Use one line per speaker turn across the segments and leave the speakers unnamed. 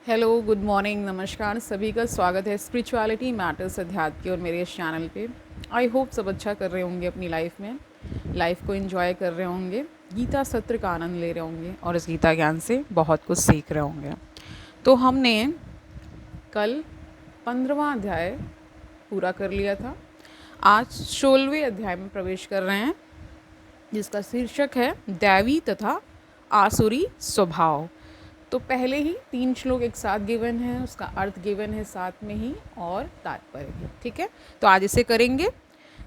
Hello, good morning, नमस्कार। सभी का स्वागत है स्पिरिचुअलिटी मैटर्स अध्यात्म के और मेरे इस चैनल पे। आई होप सब अच्छा कर रहे होंगे अपनी लाइफ में, लाइफ को एंजॉय कर रहे होंगे, गीता सत्र का आनंद ले रहे होंगे और इस गीता ज्ञान से बहुत कुछ सीख रहे होंगे। तो हमने कल 15वां अध्याय पूरा कर लिया था। आज 16वें अध्याय में प्रवेश कर रहे हैं, जिसका शीर्षक है दैवी तथा आसुरी स्वभाव। तो पहले ही 3 श्लोक एक साथ गिवन है, उसका अर्थ गिवन है साथ में ही और तात्पर्य भी। ठीक है, तो आज इसे करेंगे,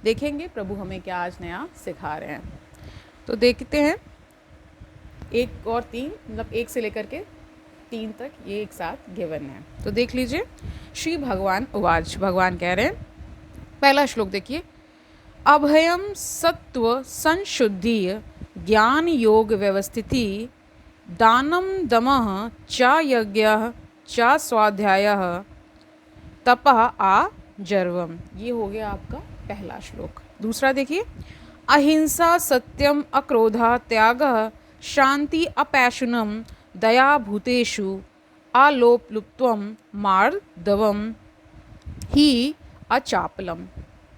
देखेंगे प्रभु हमें क्या आज नया सिखा रहे हैं। तो देखते हैं, 1 और 3 मतलब 1 से लेकर के 3 तक ये एक साथ गिवन है। तो देख लीजिए। श्री भगवान उवाच, भगवान कह रहे हैं, पहला श्लोक देखिए। अभयम सत्व संशुद्धि ज्ञान योग व्यवस्थिति दानम दमः च यज्ञः च स्वाध्यायः तपः आजर्वम्। ये हो गया आपका पहला श्लोक। दूसरा देखिए। अहिंसा सत्यम अक्रोधा त्यागः शांति अपैशुनम दया भूतेषु आलोपलुप्त्वम मार्दवम ही अचापलम।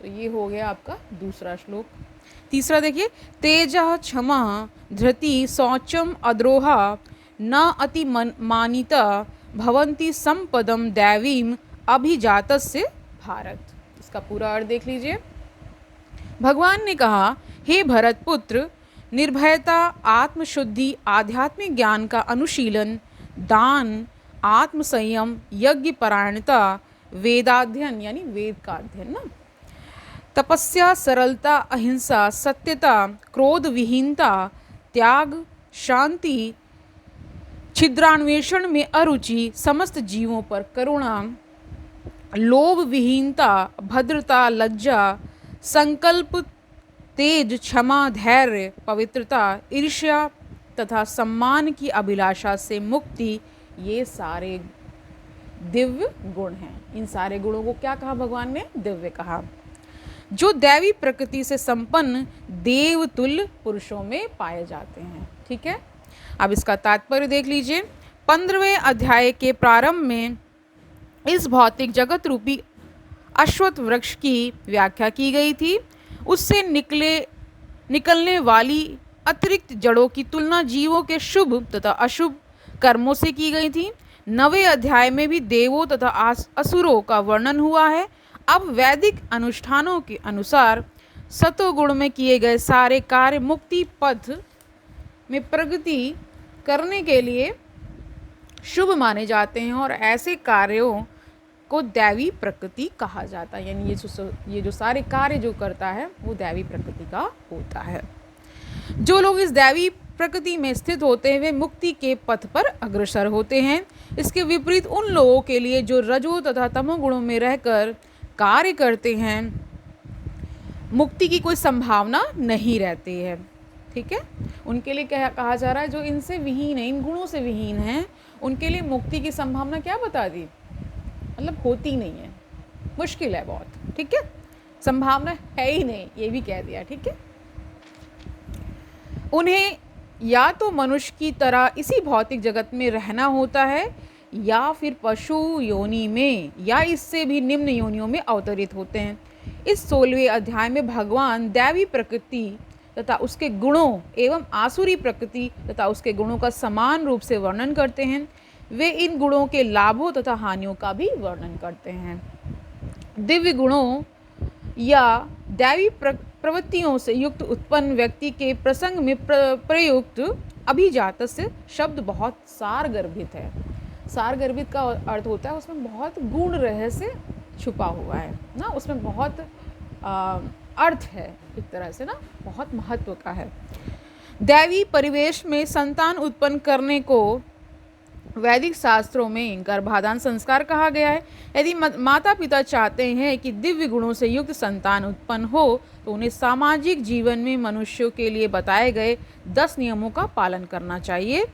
तो ये हो गया आपका दूसरा श्लोक। तीसरा देखिए। तेजः क्षमा धृति शौचम अद्रोहा न अति मानिता भवन्ति संपदम दैवीम अभिजातस्य भारत। इसका पूरा अर्थ देख लीजिए। भगवान ने कहा, हे भरत पुत्र, निर्भयता, आत्मशुद्धि, आध्यात्मिक ज्ञान का अनुशीलन, दान, आत्मसंयम, यज्ञ परायणता, वेदाध्ययन यानी वेद का अध्ययन ना, तपस्या, सरलता, अहिंसा, सत्यता, क्रोध विहीनता, त्याग, शांति, छिद्रान्वेषण में अरुचि, समस्त जीवों पर करुणा, लोभ विहीनता, भद्रता, लज्जा, संकल्प, तेज, क्षमा, धैर्य, पवित्रता, ईर्ष्या तथा सम्मान की अभिलाषा से मुक्ति, ये सारे दिव्य गुण हैं। इन सारे गुणों को क्या कहा भगवान ने? दिव्य कहा, जो दैवी प्रकृति से संपन्न देवतुल्य पुरुषों में पाए जाते हैं। ठीक है, अब इसका तात्पर्य देख लीजिए। 15वें अध्याय के प्रारंभ में इस भौतिक जगत रूपी अश्वत्थ वृक्ष की व्याख्या की गई थी। उससे निकलने वाली अतिरिक्त जड़ों की तुलना जीवों के शुभ तथा अशुभ कर्मों से की गई थी। 9वें अध्याय में भी देवों तथा असुरों का वर्णन हुआ है। अब वैदिक अनुष्ठानों के अनुसार सतोगुण में किए गए सारे कार्य मुक्ति पथ में प्रगति करने के लिए शुभ माने जाते हैं और ऐसे कार्यों को दैवी प्रकृति कहा जाता है। यानी ये जो सारे कार्य जो करता है वो दैवी प्रकृति का होता है। जो लोग इस दैवी प्रकृति में स्थित होते हैं वे मुक्ति के पथ पर अग्रसर होते हैं। इसके विपरीत उन लोगों के लिए जो रजो तथा तमोगुणों में रहकर कार्य करते हैं, मुक्ति की कोई संभावना नहीं रहती है। ठीक है, उनके लिए क्या कहा जा रहा है? जो इनसे विहीन है, इन गुणों से विहीन है, उनके लिए मुक्ति की संभावना क्या बता दी? मतलब होती नहीं है, मुश्किल है बहुत। ठीक है, संभावना है ही नहीं, ये भी कह दिया। ठीक है, उन्हें या तो मनुष्य की तरह इसी भौतिक जगत में रहना होता है या फिर पशु योनि में या इससे भी निम्न योनियों में अवतरित होते हैं। इस 16वें अध्याय में भगवान दैवी प्रकृति तथा उसके गुणों एवं आसुरी प्रकृति तथा उसके गुणों का समान रूप से वर्णन करते हैं। वे इन गुणों के लाभों तथा हानियों का भी वर्णन करते हैं। दिव्य गुणों या दैवी प्रवृत्तियों से युक्त उत्पन्न व्यक्ति के प्रसंग में प्रयुक्त अभिजात से शब्द बहुत सारगर्भित है। सारगर्भित का अर्थ होता है उसमें बहुत गूढ़ रहस्य छुपा हुआ है ना, उसमें बहुत अर्थ है, एक तरह से ना बहुत महत्व का है। दैवी परिवेश में संतान उत्पन्न करने को वैदिक शास्त्रों में गर्भाधान संस्कार कहा गया है। यदि माता पिता चाहते हैं कि दिव्य गुणों से युक्त संतान उत्पन्न हो तो उन्हें सामाजिक जीवन में मनुष्यों के लिए बताए गए 10 नियमों का पालन करना चाहिए।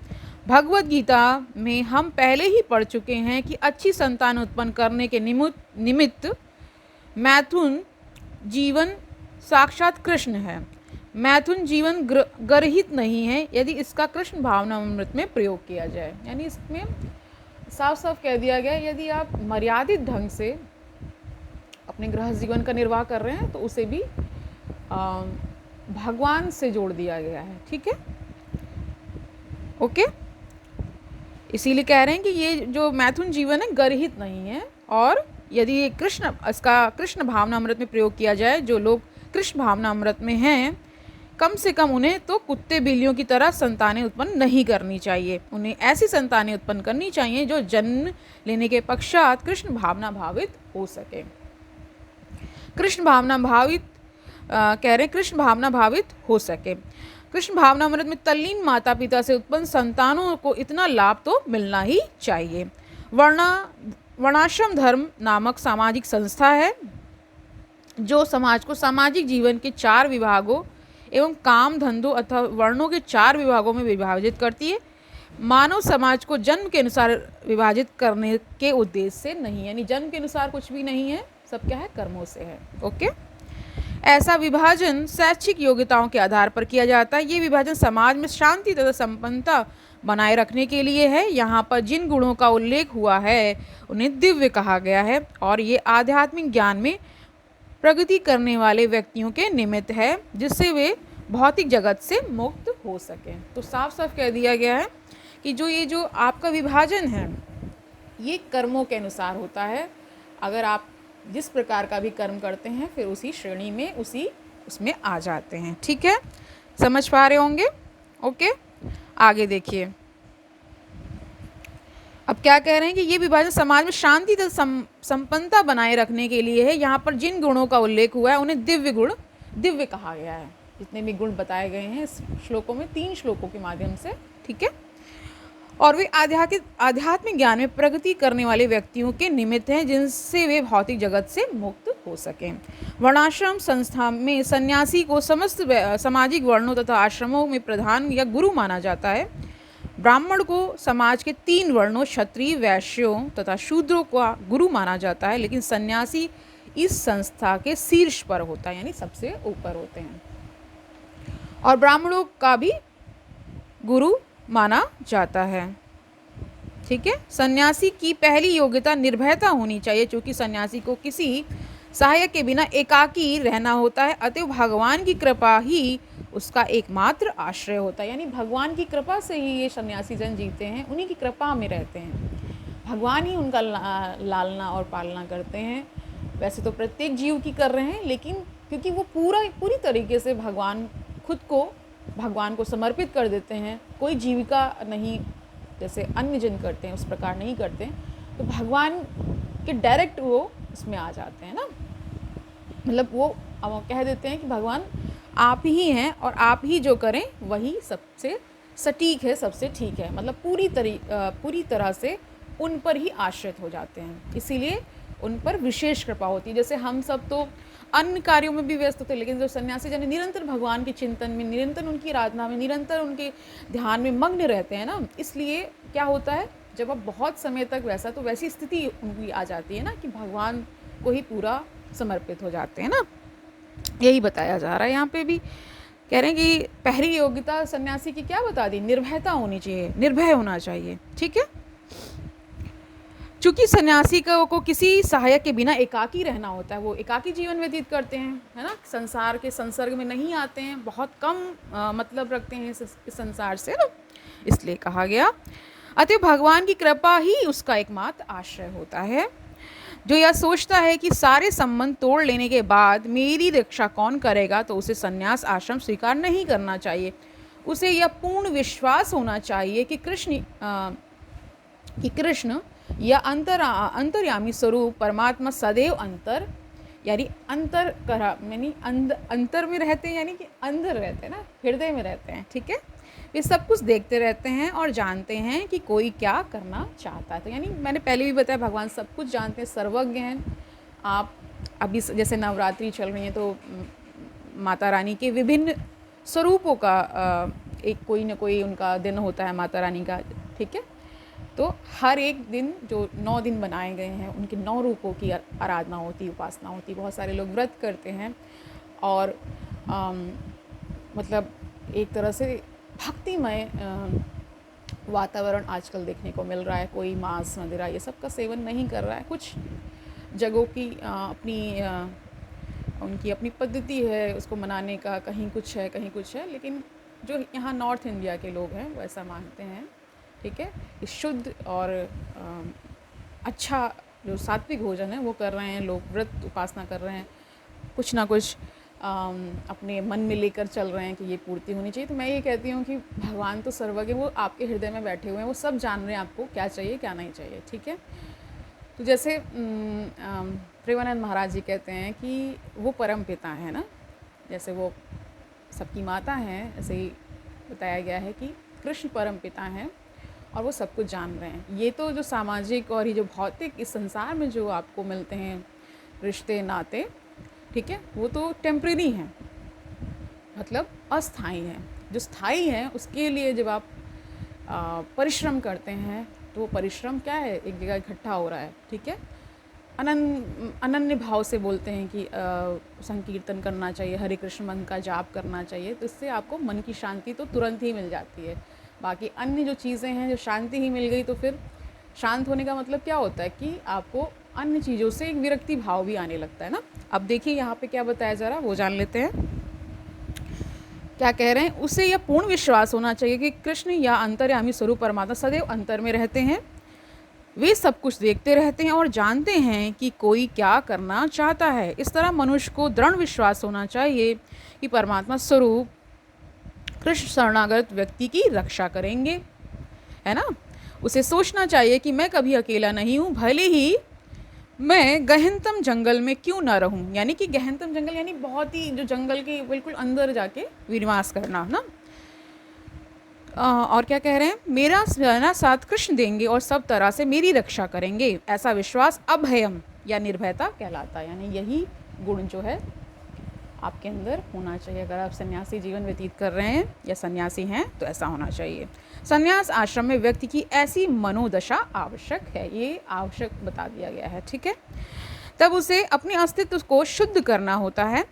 भगवद गीता में हम पहले ही पढ़ चुके हैं कि अच्छी संतान उत्पन्न करने के निमित्त मैथुन जीवन साक्षात कृष्ण है। मैथुन जीवन गर्हित नहीं है यदि इसका कृष्ण भावनामृत में प्रयोग किया जाए। यानी इसमें साफ साफ कह दिया गया यदि आप मर्यादित ढंग से अपने गृहस्थ जीवन का निर्वाह कर रहे हैं तो उसे भी भगवान से जोड़ दिया गया है। ठीक है, ओके। इसीलिए कह रहे हैं कि ये जो मैथुन जीवन है गर्हित नहीं है, और यदि ये कृष्ण भावनामृत में प्रयोग किया जाए, जो लोग कृष्ण भावनामृत में हैं कम से कम उन्हें तो कुत्ते बिल्लियों की तरह संतानें उत्पन्न नहीं करनी चाहिए। उन्हें ऐसी संतानें उत्पन्न करनी चाहिए जो जन्म लेने के पश्चात कृष्ण भावना भावित हो सके। कृष्ण भावना भावित कह रहे कृष्ण भावना भावित हो सके। कृष्ण भावनामृत में तल्लीन माता पिता से उत्पन्न संतानों को इतना लाभ तो मिलना ही चाहिए। वर्णाश्रम धर्म नामक सामाजिक संस्था है जो समाज को सामाजिक जीवन के 4 विभागों एवं काम धंधों अथवा वर्णों के 4 विभागों में विभाजित करती है। मानव समाज को जन्म के अनुसार विभाजित करने के उद्देश्य से नहीं, यानी जन्म के अनुसार कुछ भी नहीं है, सब क्या है, कर्मों से है। ओके, ऐसा विभाजन शैक्षिक योग्यताओं के आधार पर किया जाता है। ये विभाजन समाज में शांति तथा संपन्नता बनाए रखने के लिए है। यहाँ पर जिन गुणों का उल्लेख हुआ है उन्हें दिव्य कहा गया है, और ये आध्यात्मिक ज्ञान में प्रगति करने वाले व्यक्तियों के निमित्त है, जिससे वे भौतिक जगत से मुक्त हो सकें। तो साफ साफ कह दिया गया है कि जो आपका विभाजन है ये कर्मों के अनुसार होता है। अगर आप जिस प्रकार का भी कर्म करते हैं फिर उसी श्रेणी में उसमें आ जाते हैं। ठीक है, समझ पा रहे होंगे। ओके, आगे देखिए अब क्या कह रहे हैं कि ये विभाजन समाज में शांति तथा संपन्नता बनाए रखने के लिए है। यहाँ पर जिन गुणों का उल्लेख हुआ है उन्हें दिव्य कहा गया है। जितने भी गुण बताए गए हैं इस श्लोकों में, 3 श्लोकों के माध्यम से। ठीक है, और वे आध्यात्मिक ज्ञान में प्रगति करने वाले व्यक्तियों के निमित्त हैं, जिनसे वे भौतिक जगत से मुक्त हो सकें। वर्णाश्रम संस्था में सन्यासी को समस्त सामाजिक वर्णों तथा आश्रमों में प्रधान या गुरु माना जाता है। ब्राह्मण को समाज के 3 वर्णों क्षत्रिय, वैश्यों तथा शूद्रों का गुरु माना जाता है, लेकिन सन्यासी इस संस्था के शीर्ष पर होता है, यानी सबसे ऊपर होते हैं, और ब्राह्मणों का भी गुरु माना जाता है। ठीक है, सन्यासी की पहली योग्यता निर्भयता होनी चाहिए, क्योंकि सन्यासी को किसी सहायक के बिना एकाकी रहना होता है। अतः भगवान की कृपा ही उसका एकमात्र आश्रय होता है, यानी भगवान की कृपा से ही ये सन्यासी जन जीते हैं, उन्हीं की कृपा में रहते हैं। भगवान ही उनका लालना और पालना करते हैं। वैसे तो प्रत्येक जीव की कर रहे हैं, लेकिन क्योंकि वो पूरी तरीके से खुद को भगवान को समर्पित कर देते हैं, कोई जीविका नहीं जैसे अन्य जन करते हैं उस प्रकार नहीं करते हैं, तो भगवान के डायरेक्ट वो उसमें आ जाते हैं ना। मतलब वो कह देते हैं कि भगवान आप ही हैं और आप ही जो करें वही सबसे सटीक है, सबसे ठीक है। मतलब पूरी तरह से उन पर ही आश्रित हो जाते हैं, इसीलिए उन पर विशेष कृपा होती है। जैसे हम सब तो अन्य कार्यों में भी व्यस्त होते हैं, लेकिन जो सन्यासी जन निरंतर भगवान के चिंतन में, निरंतर उनकी आराधना में, निरंतर उनके ध्यान में मग्न रहते हैं ना, इसलिए क्या होता है जब आप बहुत समय तक वैसी स्थिति उनकी आ जाती है ना कि भगवान को ही पूरा समर्पित हो जाते हैं ना। यही बताया जा रहा है यहाँ पे भी। कह रहे हैं कि पहली योग्यता सन्यासी की क्या बता दी, निर्भयता होनी चाहिए, निर्भय होना चाहिए। ठीक है, चूँकि सन्यासी को किसी सहायक के बिना एकाकी रहना होता है, वो एकाकी जीवन व्यतीत करते हैं, है ना, संसार के संसर्ग में नहीं आते हैं, बहुत कम मतलब रखते हैं इस संसार से ना, इसलिए कहा गया। अतः भगवान की कृपा ही उसका एकमात्र आश्रय होता है। जो यह सोचता है कि सारे संबंध तोड़ लेने के बाद मेरी रक्षा कौन करेगा, तो उसे संन्यास आश्रम स्वीकार नहीं करना चाहिए। उसे यह पूर्ण विश्वास होना चाहिए कि कृष्ण या अंतर्यामी स्वरूप परमात्मा सदैव अंतर में रहते हैं, यानी कि अंदर रहते हैं ना, हृदय में रहते हैं। ठीक है, वे सब कुछ देखते रहते हैं और जानते हैं कि कोई क्या करना चाहता है। तो यानी मैंने पहले भी बताया भगवान सब कुछ जानते हैं, सर्वज्ञ हैं। आप अभी जैसे नवरात्रि चल रही है तो माता रानी के विभिन्न स्वरूपों का एक कोई ना कोई उनका दिन होता है माता रानी का। ठीक है, तो हर एक दिन जो 9 दिन बनाए गए हैं उनके 9 रूपों की आराधना होती, उपासना होती। बहुत सारे लोग व्रत करते हैं और मतलब एक तरह से भक्तिमय वातावरण आजकल देखने को मिल रहा है। कोई मांस मदिरा ये सब का सेवन नहीं कर रहा है। कुछ जगहों की उनकी अपनी पद्धति है उसको मनाने का, कहीं कुछ है कहीं कुछ है, लेकिन जो यहाँ नॉर्थ इंडिया के लोग हैं वो ऐसा मानते हैं, ठीक है। इस शुद्ध और अच्छा जो सात्विक भोजन है वो कर रहे हैं लोग, व्रत उपासना कर रहे हैं, कुछ ना कुछ अपने मन में लेकर चल रहे हैं कि ये पूर्ति होनी चाहिए। तो मैं ये कहती हूँ कि भगवान तो सर्वज्ञ, वो आपके हृदय में बैठे हुए हैं, वो सब जान रहे हैं आपको क्या चाहिए क्या नहीं चाहिए, ठीक है। तो जैसे प्रेमानंद महाराज जी कहते हैं कि वो परम पिता है ना, जैसे वो सबकी माता हैं, ऐसे ही बताया गया है कि कृष्ण परम पिता हैं और वो सब कुछ जान रहे हैं। ये तो जो सामाजिक और ये जो भौतिक इस संसार में जो आपको मिलते हैं रिश्ते नाते, ठीक है, वो तो टेम्परेरी हैं, मतलब अस्थाई हैं। जो स्थाई हैं उसके लिए जब आप परिश्रम करते हैं तो वो परिश्रम क्या है, एक जगह इकट्ठा हो रहा है, ठीक है। अनन्य भाव से बोलते हैं कि संकीर्तन करना चाहिए, हरे कृष्ण मंत्र का जाप करना चाहिए, तो इससे आपको मन की शांति तो तुरंत ही मिल जाती है। बाकी अन्य जो चीज़ें हैं, जो शांति ही मिल गई तो फिर शांत होने का मतलब क्या होता है कि आपको अन्य चीज़ों से एक विरक्ति भाव भी आने लगता है ना। अब देखिए यहाँ पे क्या बताया जा रहा है वो जान लेते हैं। क्या कह रहे हैं, उसे यह पूर्ण विश्वास होना चाहिए कि कृष्ण या अंतर्यामी स्वरूप परमात्मा सदैव अंतर में रहते हैं, वे सब कुछ देखते रहते हैं और जानते हैं कि कोई क्या करना चाहता है। इस तरह मनुष्य को दृढ़ विश्वास होना चाहिए कि परमात्मा स्वरूप कृष्ण शरणागत व्यक्ति की रक्षा करेंगे, है ना। उसे सोचना चाहिए कि मैं कभी अकेला नहीं हूँ, भले ही मैं गहनतम जंगल में क्यों ना रहूं। यानी कि गहनतम जंगल यानी बहुत ही जो जंगल के बिल्कुल अंदर जाके विनिवास करना ना। और क्या कह रहे हैं, मेरा साथ कृष्ण देंगे और सब तरह से मेरी रक्षा करेंगे। ऐसा विश्वास अभयम या निर्भयता कहलाता है। यानी यही गुण जो है आपके अंदर होना चाहिए। अगर आप सन्यासी जीवन व्यतीत कर रहे हैं या सन्यासी हैं तो ऐसा होना चाहिए। सन्यास आश्रम में व्यक्ति की ऐसी मनोदशा आवश्यक है, ये आवश्यक बता दिया गया है, ठीक है। तब उसे अपने अस्तित्व को शुद्ध करना होता है।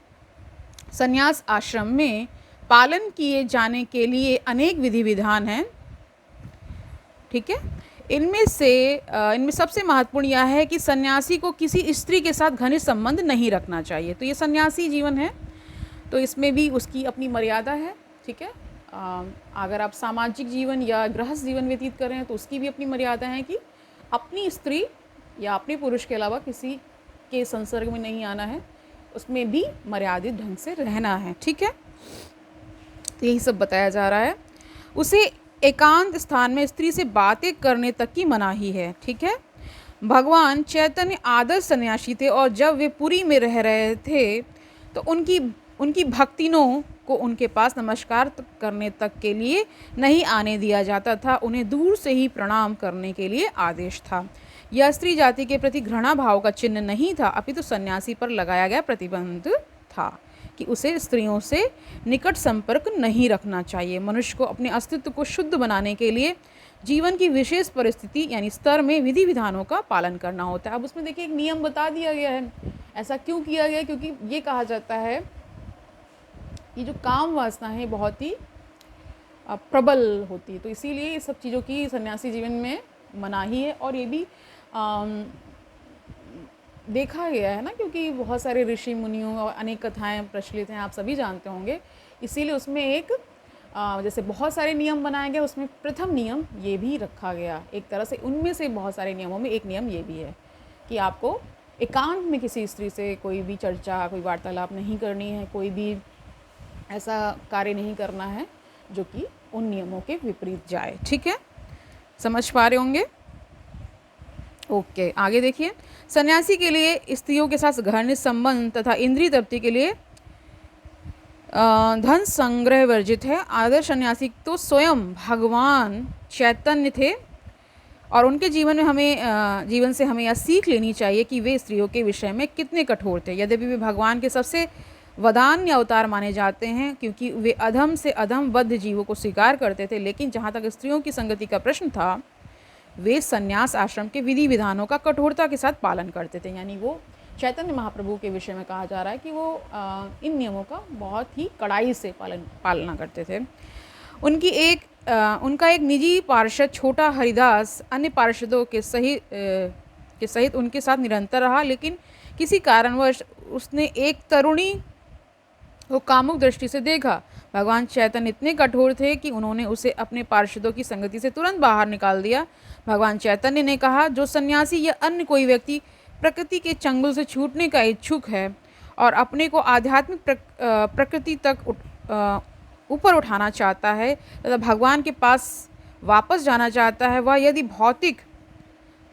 सन्यास आश्रम में पालन किए जाने के लिए अनेक विधि विधान हैं, ठीक है। इनमें सबसे महत्वपूर्ण यह है कि सन्यासी को किसी स्त्री के साथ घनिष्ठ संबंध नहीं रखना चाहिए। तो ये सन्यासी जीवन है तो इसमें भी उसकी अपनी मर्यादा है, ठीक है। अगर आप सामाजिक जीवन या गृहस्थ जीवन व्यतीत कर रहे हैं तो उसकी भी अपनी मर्यादा है कि अपनी स्त्री या अपने पुरुष के अलावा किसी के संसर्ग में नहीं आना है, उसमें भी मर्यादित ढंग से रहना है, ठीक है। तो यही सब बताया जा रहा है। उसे एकांत स्थान में स्त्री से बातें करने तक की मनाही है, ठीक है। भगवान चैतन्य आदर्श सन्यासी थे और जब वे पुरी में रह रहे थे तो उनकी भक्तिनों को उनके पास नमस्कार करने तक के लिए नहीं आने दिया जाता था, उन्हें दूर से ही प्रणाम करने के लिए आदेश था। यह स्त्री जाति के प्रति घृणा भाव का चिन्ह नहीं था, अपितु सन्यासी पर लगाया गया प्रतिबंध था कि उसे स्त्रियों से निकट संपर्क नहीं रखना चाहिए। मनुष्य को अपने अस्तित्व को शुद्ध बनाने के लिए जीवन की विशेष परिस्थिति यानी स्तर में विधि विधानों का पालन करना होता है। अब उसमें देखिए एक नियम बता दिया गया है। ऐसा क्यों किया गया, क्योंकि ये कहा जाता है ये जो काम वासना है बहुत ही प्रबल होती है, तो इसीलिए ये सब चीज़ों की सन्यासी जीवन में मनाही है। और ये भी देखा गया है ना, क्योंकि बहुत सारे ऋषि मुनियों और अनेक कथाएं प्रचलित हैं, आप सभी जानते होंगे। इसीलिए उसमें एक जैसे बहुत सारे नियम बनाए गए, उसमें प्रथम नियम ये भी रखा गया। एक तरह से उनमें से बहुत सारे नियमों में एक नियम ये भी है कि आपको एकांत में किसी स्त्री से कोई भी चर्चा, कोई वार्तालाप नहीं करनी है, कोई भी ऐसा कार्य नहीं करना है जो कि उन नियमों के विपरीत जाए, ठीक है। समझ पा रहे होंगे। ओके, आगे देखिए। सन्यासी के लिए स्त्रियों के साथ घनिष्ठ संबंध तथा इंद्रिय तृप्ति के लिए धन संग्रह वर्जित है। आदर्श सन्यासी तो स्वयं भगवान चैतन्य थे और उनके जीवन से हमें यह सीख लेनी चाहिए कि वे स्त्रियों के विषय में कितने कठोर थे। यद्यपि वे भगवान के सबसे वदान्य अवतार माने जाते हैं क्योंकि वे अधम से अधम बद्ध जीवों को स्वीकार करते थे, लेकिन जहाँ तक स्त्रियों की संगति का प्रश्न था वे संन्यास आश्रम के विधि विधानों का कठोरता के साथ पालन करते थे। यानी वो चैतन्य महाप्रभु के विषय में कहा जा रहा है कि वो इन नियमों का बहुत ही कड़ाई से पालना करते थे। उनकी एक उनका एक निजी पार्षद छोटा हरिदास अन्य पार्षदों के सहित उनके साथ निरंतर रहा, लेकिन किसी कारणवश उसने एक तरुणी को कामुक दृष्टि से देखा। भगवान चैतन्य इतने कठोर थे कि उन्होंने उसे अपने पार्षदों की संगति से तुरंत बाहर निकाल दिया। भगवान चैतन्य ने कहा, जो सन्यासी या अन्य कोई व्यक्ति प्रकृति के चंगुल से छूटने का इच्छुक है और अपने को आध्यात्मिक प्रकृति तक ऊपर उठाना चाहता है तथा भगवान के पास वापस जाना चाहता है, वह यदि भौतिक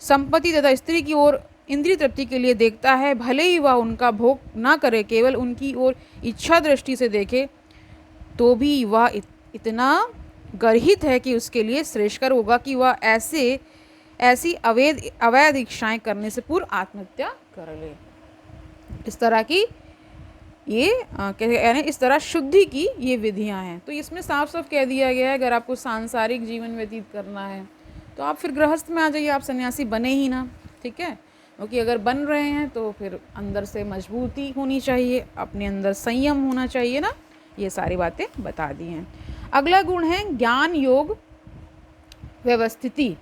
संपत्ति तथा स्त्री की ओर इंद्रिय तृप्ति के लिए देखता है, भले ही वह उनका भोग ना करे, केवल उनकी ओर इच्छा दृष्टि से देखे, तो भी वह इतना गर्हित है कि उसके लिए श्रेष्ठकर होगा कि वह ऐसी अवैध इच्छाएं करने से पूर्व आत्महत्या कर ले। इस तरह की यानी इस तरह शुद्धि की ये विधियां हैं। तो इसमें साफ साफ कह दिया गया है, अगर आपको सांसारिक जीवन व्यतीत करना है तो आप फिर गृहस्थ में आ जाइए, आप सन्यासी बने ही ना, ठीक है। क्योंकि अगर बन रहे हैं तो फिर अंदर से मजबूती होनी चाहिए, अपने अंदर संयम होना चाहिए ना, ये सारी बातें बता दी हैं। अगला गुण है ज्ञान योग व्यवस्थिति,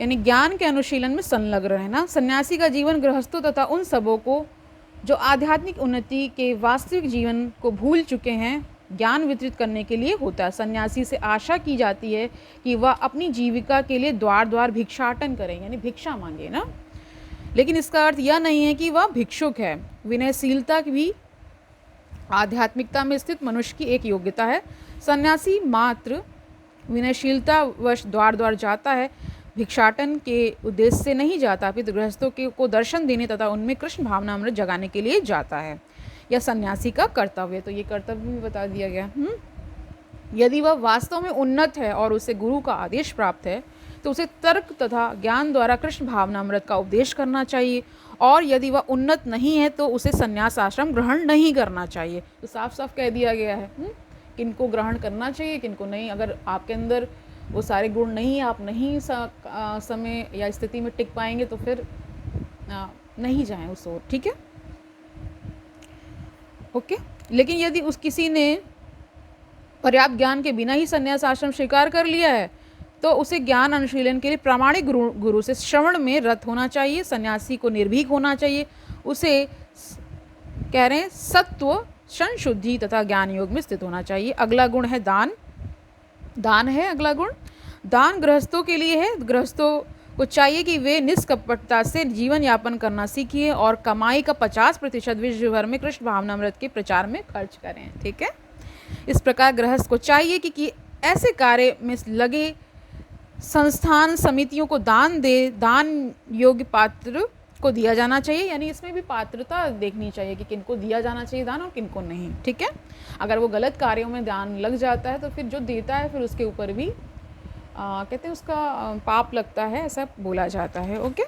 यानी ज्ञान के अनुशीलन में संलग्न रहना। सन्यासी का जीवन गृहस्थों तथा उन सबों को जो आध्यात्मिक उन्नति के वास्तविक जीवन को भूल चुके हैं ज्ञान वितरित करने के लिए होता है। सन्यासी से आशा की जाती है कि वह अपनी जीविका के लिए द्वार द्वार भिक्षाटन करें, यानी भिक्षा मांगे ना, लेकिन इसका अर्थ यह नहीं है कि वह भिक्षुक है। विनयशीलता भी आध्यात्मिकता में स्थित मनुष्य की एक योग्यता है। सन्यासी मात्र विनयशीलता वश द्वार द्वार जाता है, भिक्षाटन के उद्देश्य से नहीं जाता, अपितु गृहस्थों को दर्शन देने तथा उनमें कृष्ण भावना अमृत जगाने के लिए जाता है। यह सन्यासी का कर्तव्य, तो ये कर्तव्य भी बता दिया गया। यदि वह वास्तव में उन्नत है और उसे गुरु का आदेश प्राप्त है तो उसे तर्क तथा ज्ञान द्वारा कृष्ण भावनामृत का उपदेश करना चाहिए, और यदि वह उन्नत नहीं है तो उसे संन्यास आश्रम ग्रहण नहीं करना चाहिए। तो साफ साफ कह दिया गया है किनको ग्रहण करना चाहिए, किनको नहीं। अगर आपके अंदर वो सारे गुण नहीं है, आप नहीं समय या स्थिति में टिक पाएंगे तो फिर नहीं जाएं उस ओर, ठीक है, ओके। लेकिन यदि किसी ने पर्याप्त ज्ञान के बिना ही संन्यास आश्रम स्वीकार कर लिया है तो उसे ज्ञान अनुशीलन के लिए प्रामाणिक गुरु से श्रवण में रत होना चाहिए। सन्यासी को निर्भीक होना चाहिए, उसे कह रहे हैं सत्व संशुद्धि तथा ज्ञान योग में स्थित होना चाहिए। अगला गुण है दान। दान है अगला गुण। दान गृहस्थों के लिए है। गृहस्थों को चाहिए कि वे निष्कपटता से जीवन यापन करना सीखिए और कमाई का 50% विश्व भर में कृष्ण भावनामृत के प्रचार में खर्च करें, ठीक है। इस प्रकार गृहस्थ को चाहिए कि ऐसे कार्य में लगे संस्थान समितियों को दान दे। दान योग्य पात्र को दिया जाना चाहिए, यानी इसमें भी पात्रता देखनी चाहिए कि किनको दिया जाना चाहिए दान और किनको नहीं, ठीक है। अगर वो गलत कार्यों में दान लग जाता है तो फिर जो देता है फिर उसके ऊपर भी कहते हैं उसका पाप लगता है, ऐसा बोला जाता है, ओके।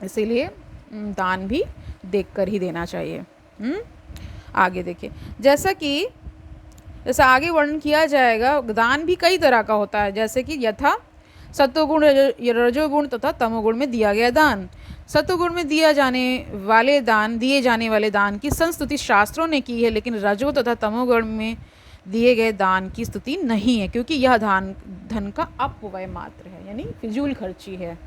इसीलिए दान भी देखकर ही देना चाहिए। आगे देखिए, जैसा आगे वर्णन किया जाएगा, दान भी कई तरह का होता है, जैसे कि यथा सत्वगुण रजोगुण तथा तमोगुण में दिया गया दान। सत्वगुण में दिए जाने वाले दान की संस्तुति शास्त्रों ने की है, लेकिन रजो तथा तमोगुण में दिए गए दान की स्तुति नहीं है, क्योंकि यह धन का अपव्यय मात्र है, यानी फिजूल खर्ची है।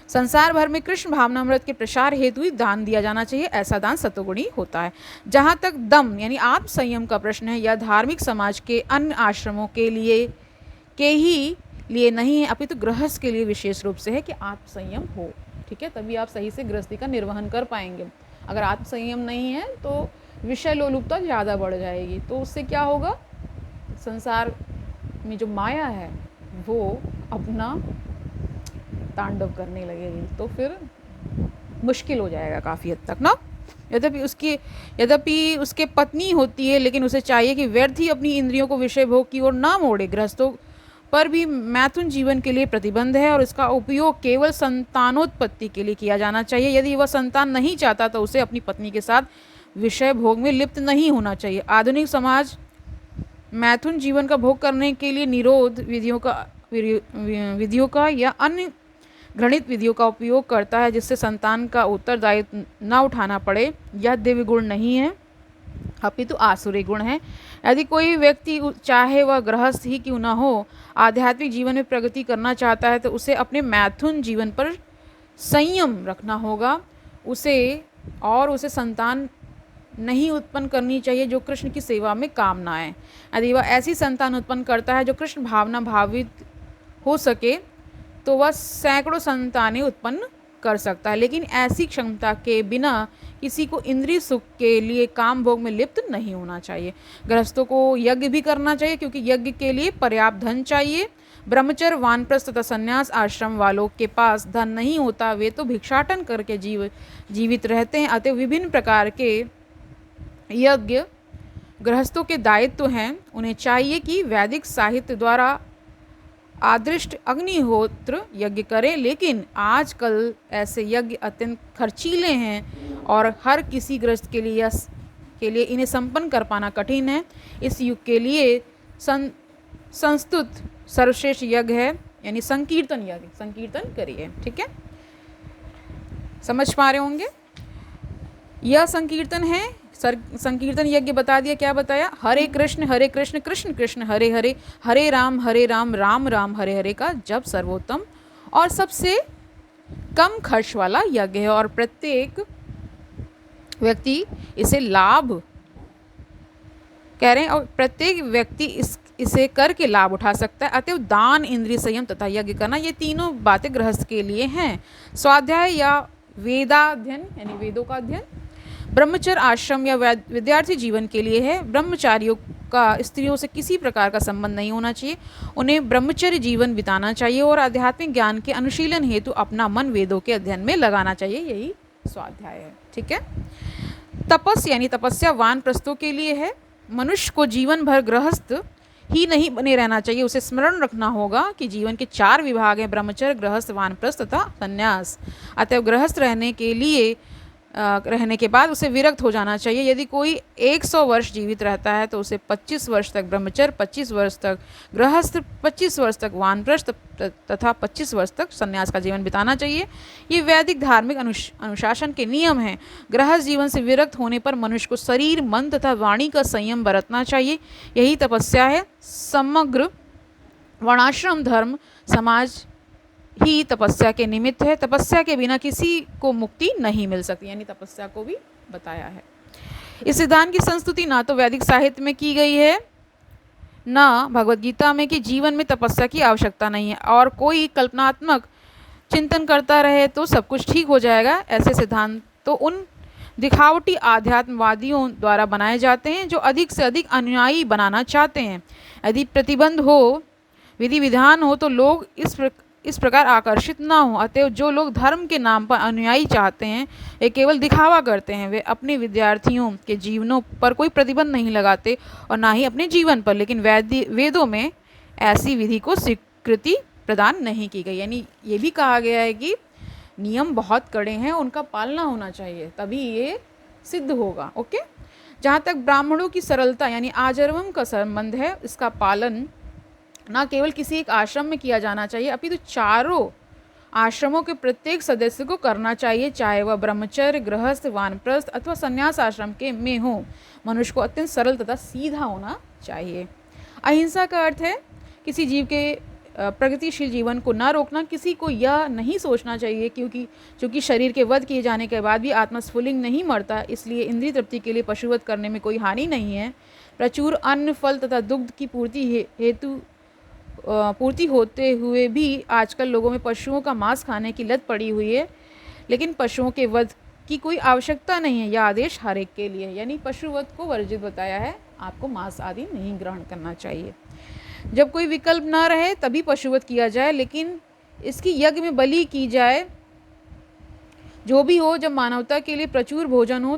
संसार भर में कृष्ण भावनामृत के प्रसार हेतु ही दान दिया जाना चाहिए, ऐसा दान सत्वगुणी होता है। जहाँ तक दम यानी आत्म संयम का प्रश्न है, यह धार्मिक समाज के अन्य आश्रमों के लिए नहीं है, अपितु गृहस्थ के लिए विशेष रूप से है कि आत्म संयम हो, ठीक है, तभी आप सही से गृहस्थी का निर्वहन कर पाएंगे। अगर आत्म संयम नहीं है तो विषय लोलुपता ज़्यादा बढ़ जाएगी, तो उससे क्या होगा, संसार में जो माया है वो अपना तांडव करने लगेगी, तो फिर मुश्किल हो जाएगा काफ़ी हद तक ना। यद्यपि उसके पत्नी होती है, लेकिन उसे चाहिए कि व्यर्थ ही अपनी इंद्रियों को विषय भोग की ओर ना मोड़े। गृहस्थों पर भी मैथुन जीवन के लिए प्रतिबंध है और इसका उपयोग केवल संतानोत्पत्ति के लिए किया जाना चाहिए। यदि वह संतान नहीं चाहता तो उसे अपनी पत्नी के साथ विषय भोग में लिप्त नहीं होना चाहिए। आधुनिक समाज मैथुन जीवन का भोग करने के लिए निरोध विधियों का या अन्य घृणित विधियों का उपयोग करता है, जिससे संतान का उत्तरदायित्व न उठाना पड़े। यह दिव्य गुण नहीं है। अपितु आसुरी गुण है। यदि कोई व्यक्ति चाहे वह गृहस्थ ही क्यों न हो, आध्यात्मिक जीवन में प्रगति करना चाहता है तो उसे अपने मैथुन जीवन पर संयम रखना होगा। उसे संतान नहीं उत्पन्न करनी चाहिए जो कृष्ण की सेवा में काम ना आए। यदि वह ऐसी संतान उत्पन्न करता है जो कृष्ण भावना भावित हो सके तो वह सैकड़ों संतानें उत्पन्न कर सकता है, लेकिन ऐसी क्षमता के बिना किसी को इंद्रिय सुख के लिए काम भोग में लिप्त नहीं होना चाहिए। गृहस्थों को यज्ञ भी करना चाहिए क्योंकि यज्ञ के लिए पर्याप्त धन चाहिए। ब्रह्मचर्य, वानप्रस्थ तथा संन्यास आश्रम वालों के पास धन नहीं होता, वे तो भिक्षाटन करके जीवित रहते हैं। अतः विभिन्न प्रकार के यज्ञ गृहस्थों के दायित्व हैं। उन्हें चाहिए कि वैदिक साहित्य द्वारा आदृष्ट अग्निहोत्र यज्ञ करें, लेकिन आजकल ऐसे यज्ञ अत्यंत खर्चीले हैं और हर किसी गृहस्थ के लिए इन्हें संपन्न कर पाना कठिन है। इस युग के लिए संस्तुत सर्वश्रेष्ठ यज्ञ है यानी संकीर्तन यज्ञ। संकीर्तन करिए, ठीक है, समझ पा रहे होंगे। यह संकीर्तन है। संकीर्तन यज्ञ बता दिया। क्या बताया? हरे कृष्ण कृष्ण कृष्ण हरे हरे, हरे राम राम राम हरे हरे का जब सर्वोत्तम और सबसे कम खर्च वाला यज्ञ है और प्रत्येक व्यक्ति इसे लाभ कह रहे हैं और प्रत्येक व्यक्ति इसे करके लाभ उठा सकता है। अतएव दान, इंद्रिय संयम तथा यज्ञ करना, ये तीनों बातें गृहस्थ के लिए हैं। स्वाध्याय या वेदाध्ययन यानी वेदों का अध्ययन ब्रह्मचर्य आश्रम या विद्यार्थी जीवन के लिए है। ब्रह्मचारियों का स्त्रियों से किसी प्रकार का संबंध नहीं होना चाहिए। उन्हें ब्रह्मचर्य जीवन बिताना चाहिए और आध्यात्मिक ज्ञान के अनुशीलन हेतु अपना मन वेदों के अध्ययन में लगाना चाहिए। यही स्वाध्याय है, ठीक है। तपस यानी तपस्या वानप्रस्थों के लिए है। मनुष्य को जीवन भर गृहस्थ ही नहीं बने रहना चाहिए। उसे स्मरण रखना होगा कि जीवन के 4 विभाग हैं: ब्रह्मचर्य, गृहस्थ, वानप्रस्थ तथा संन्यास। अतः गृहस्थ रहने के बाद उसे विरक्त हो जाना चाहिए। यदि कोई 100 वर्ष जीवित रहता है तो उसे 25 वर्ष तक ब्रह्मचर्य, 25 वर्ष तक गृहस्थ, 25 वर्ष तक वानप्रस्थ तथा 25 वर्ष तक संन्यास का जीवन बिताना चाहिए। ये वैदिक धार्मिक अनुशासन के नियम हैं। गृहस्थ जीवन से विरक्त होने पर मनुष्य को शरीर, मन तथा वाणी का संयम बरतना चाहिए। यही तपस्या है। समग्र वर्णाश्रम धर्म समाज ही तपस्या के निमित्त है। तपस्या के बिना किसी को मुक्ति नहीं मिल सकती, यानी तपस्या को भी बताया है। इस सिद्धांत की संस्तुति ना तो वैदिक साहित्य में की गई है ना भगवद गीता में कि जीवन में तपस्या की आवश्यकता नहीं है और कोई कल्पनात्मक चिंतन करता रहे तो सब कुछ ठीक हो जाएगा। ऐसे सिद्धांत तो उन दिखावटी आध्यात्मवादियों द्वारा बनाए जाते हैं जो अधिक से अधिक अनुयायी बनाना चाहते हैं। यदि प्रतिबंध हो, विधि विधान हो तो लोग इस प्रकार आकर्षित ना हो। अतएव जो लोग धर्म के नाम पर अनुयायी चाहते हैं वे केवल दिखावा करते हैं। वे अपने विद्यार्थियों के जीवनों पर कोई प्रतिबंध नहीं लगाते और ना ही अपने जीवन पर, लेकिन वेदों में ऐसी विधि को स्वीकृति प्रदान नहीं की गई। यानी ये भी कहा गया है कि नियम बहुत कड़े हैं, उनका पालना होना चाहिए, तभी ये सिद्ध होगा। ओके। जहाँ तक ब्राह्मणों की सरलता यानी आजर्वम का संबंध है, इसका पालन न केवल किसी एक आश्रम में किया जाना चाहिए अपितु चारों आश्रमों के प्रत्येक सदस्य को करना चाहिए, चाहे वह ब्रह्मचर्य, गृहस्थ, वानप्रस्थ अथवा संन्यास आश्रम के में हो। मनुष्य को अत्यंत सरल तथा सीधा होना चाहिए। अहिंसा का अर्थ है किसी जीव के प्रगतिशील जीवन को न रोकना। किसी को यह नहीं सोचना चाहिए क्योंकि शरीर के वध किए जाने के बाद भी आत्मा स्फुलिंग नहीं मरता, इसलिए इंद्रिय तृप्ति के लिए पशुवध करने में कोई हानि नहीं है। प्रचुर अन्न, फल तथा दुग्ध की पूर्ति होते हुए भी आजकल लोगों में पशुओं का मांस खाने की लत पड़ी हुई है, लेकिन पशुओं के वध की कोई आवश्यकता नहीं है। यह आदेश हर एक के लिए है, यानी पशुवध को वर्जित बताया है। आपको मांस आदि नहीं ग्रहण करना चाहिए। जब कोई विकल्प ना रहे तभी पशुवध किया जाए, लेकिन इसकी यज्ञ में बलि की जाए। जो भी हो, जब मानवता के लिए प्रचुर भोजन हो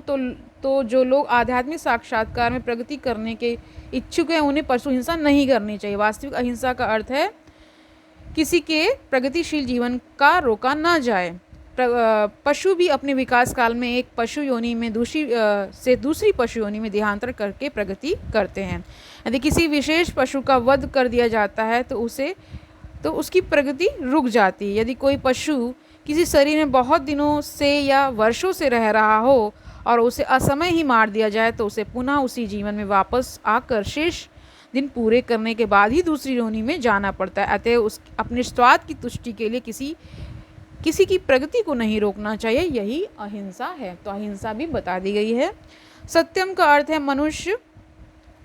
तो जो लोग आध्यात्मिक साक्षात्कार में प्रगति करने के इच्छुक हैं उन्हें पशु हिंसा नहीं करनी चाहिए। वास्तविक अहिंसा का अर्थ है किसी के प्रगतिशील जीवन का रोका ना जाए। पशु भी अपने विकास काल में एक पशु योनि में दूसरी पशु योनि में देहांतर करके प्रगति करते हैं। यदि किसी विशेष पशु का वध कर दिया जाता है तो उसकी प्रगति रुक जाती है। यदि कोई पशु किसी शरीर में बहुत दिनों से या वर्षों से रह रहा हो और उसे असमय ही मार दिया जाए तो उसे पुनः उसी जीवन में वापस आकर शेष दिन पूरे करने के बाद ही दूसरी योनि में जाना पड़ता है। अतः उस अपने स्वार्थ की तुष्टि के लिए किसी की प्रगति को नहीं रोकना चाहिए, यही अहिंसा है। तो अहिंसा भी बता दी गई है। सत्यम का अर्थ है मनुष्य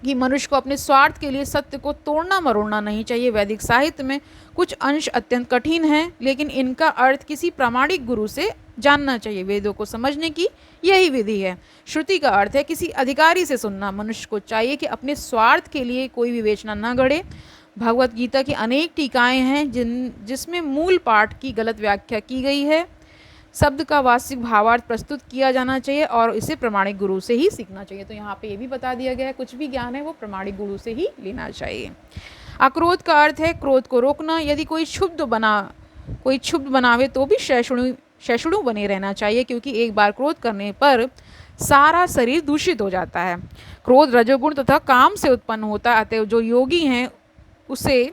को अपने स्वार्थ के लिए सत्य को तोड़ना मरोड़ना नहीं चाहिए। वैदिक साहित्य में कुछ अंश अत्यंत कठिन हैं, लेकिन इनका अर्थ किसी प्रामाणिक गुरु से जानना चाहिए। वेदों को समझने की यही विधि है। श्रुति का अर्थ है किसी अधिकारी से सुनना। मनुष्य को चाहिए कि अपने स्वार्थ के लिए कोई विवेचना न गढ़े। भगवत गीता की अनेक टीकाएं हैं जिसमें मूल पाठ की गलत व्याख्या की गई है। शब्द का वास्तविक भावार्थ प्रस्तुत किया जाना चाहिए और इसे प्रमाणिक गुरु से ही सीखना चाहिए। तो यहाँ पे ये भी बता दिया गया है कुछ भी ज्ञान है वो प्रमाणिक गुरु से ही लेना चाहिए। अक्रोध का अर्थ है क्रोध को रोकना। यदि कोई क्षुब्ध बनावे तो भी सहिष्णु बने रहना चाहिए, क्योंकि एक बार क्रोध करने पर सारा शरीर दूषित हो जाता है। क्रोध रजोगुण तथा काम से उत्पन्न होता है। अतः जो योगी हैं उसे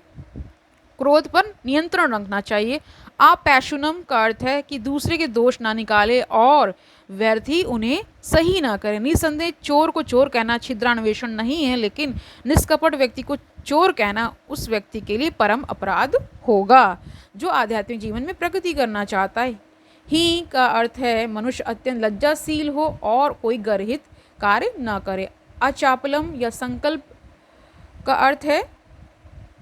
क्रोध पर नियंत्रण रखना चाहिए। अपैशुनम का अर्थ है कि दूसरे के दोष ना निकाले और व्यर्थ ही उन्हें सही ना करें। निसंदेह चोर को चोर कहना छिद्रान्वेषण नहीं है, लेकिन निष्कपट व्यक्ति को चोर कहना उस व्यक्ति के लिए परम अपराध होगा जो आध्यात्मिक जीवन में प्रगति करना चाहता है। ही का अर्थ है मनुष्य अत्यंत लज्जाशील हो और कोई गर्हित कार्य न करे। अचापलम या संकल्प का अर्थ है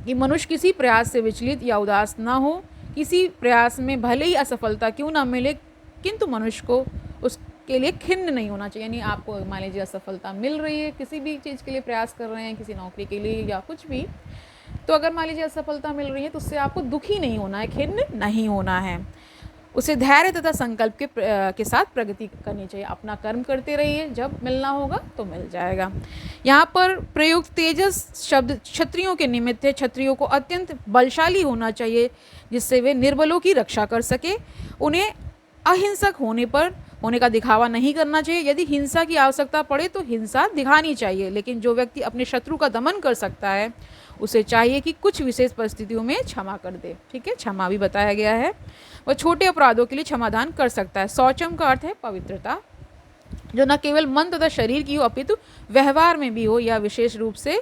कि मनुष्य किसी प्रयास से विचलित या उदास न हो। किसी प्रयास में भले ही असफलता क्यों ना मिले, किंतु मनुष्य को उसके लिए खिन्न नहीं होना चाहिए। यानी आपको मान लीजिए असफलता मिल रही है, किसी भी चीज़ के लिए प्रयास कर रहे हैं, किसी नौकरी के लिए या कुछ भी, तो अगर मान लीजिए असफलता मिल रही है तो उससे आपको दुखी नहीं होना है, खिन्न नहीं होना है। उसे धैर्य तथा संकल्प के साथ प्रगति करनी चाहिए। अपना कर्म करते रहिए, जब मिलना होगा तो मिल जाएगा। यहाँ पर प्रयुक्त तेजस शब्द क्षत्रियों के निमित्त है। क्षत्रियों को अत्यंत बलशाली होना चाहिए जिससे वे निर्बलों की रक्षा कर सके। उन्हें अहिंसक होने का दिखावा नहीं करना चाहिए। यदि हिंसा की आवश्यकता पड़े तो हिंसा दिखानी चाहिए, लेकिन जो व्यक्ति अपने शत्रु का दमन कर सकता है उसे चाहिए कि कुछ विशेष परिस्थितियों में क्षमा कर दे। ठीक है, क्षमा भी बताया गया है। वह छोटे अपराधों के लिए क्षमादान कर सकता है। शौचम का अर्थ है पवित्रता, जो न केवल मन तथा शरीर की हो अपितु व्यवहार में भी हो। यह विशेष रूप से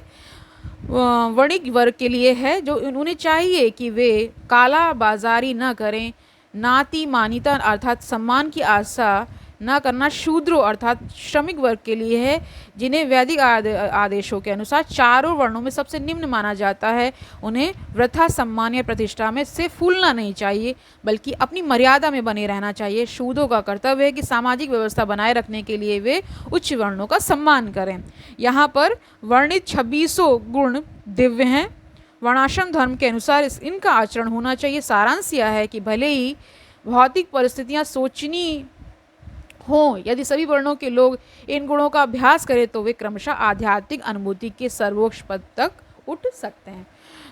वणिक वर्ग के लिए है, जो उन्हें चाहिए कि वे काला बाजारी न करें। नाती मानिता अर्थात सम्मान की आशा न करना शूद्रों अर्थात श्रमिक वर्ग के लिए है, जिन्हें वैदिक आदेशों के अनुसार चारों वर्णों में सबसे निम्न माना जाता है। उन्हें वृथा सम्मान या प्रतिष्ठा में से फूलना नहीं चाहिए, बल्कि अपनी मर्यादा में बने रहना चाहिए। शूद्रों का कर्तव्य है कि सामाजिक व्यवस्था बनाए रखने के लिए वे उच्च वर्णों का सम्मान करें। यहाँ पर वर्णित 26 गुण दिव्य हैं। वर्णाश्रम धर्म के अनुसार इनका आचरण होना चाहिए। सारांश यह है कि भले ही भौतिक परिस्थितियाँ सोचनी हों, यदि सभी वर्णों के लोग इन गुणों का अभ्यास करें तो वे क्रमशः आध्यात्मिक अनुभूति के सर्वोच्च पद तक उठ सकते हैं।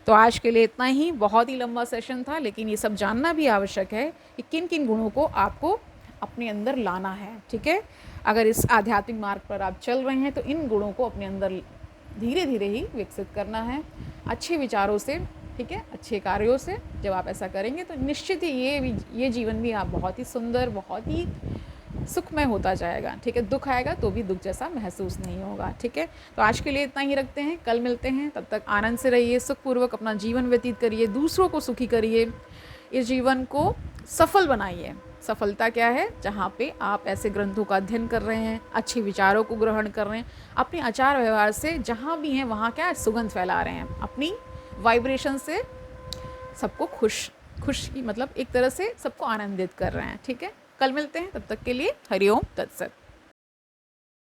तो आज के लिए इतना ही। बहुत ही लंबा सेशन था, लेकिन ये सब जानना भी आवश्यक है कि किन किन गुणों को आपको अपने अंदर लाना है। ठीक है, अगर इस आध्यात्मिक मार्ग पर आप चल रहे हैं तो इन गुणों को अपने अंदर धीरे धीरे ही विकसित करना है, अच्छे विचारों से, ठीक है, अच्छे कार्यों से। जब आप ऐसा करेंगे तो निश्चित ही ये जीवन भी आप बहुत ही सुंदर, बहुत ही सुखमय होता जाएगा। ठीक है, दुख आएगा तो भी दुख जैसा महसूस नहीं होगा। ठीक है, तो आज के लिए इतना ही रखते हैं, कल मिलते हैं। तब तक आनंद से रहिए, सुखपूर्वक अपना जीवन व्यतीत करिए, दूसरों को सुखी करिए, इस जीवन को सफल बनाइए। सफलता क्या है? जहाँ पे आप ऐसे ग्रंथों का अध्ययन कर रहे हैं, अच्छे विचारों को ग्रहण कर रहे हैं, अपने आचार व्यवहार से जहाँ भी हैं वहाँ क्या सुगंध फैला रहे हैं, अपनी वाइब्रेशन से सबको खुश मतलब एक तरह से सबको आनंदित कर रहे हैं। ठीक है, कल मिलते हैं, तब तक के लिए हरिओम तत्सत।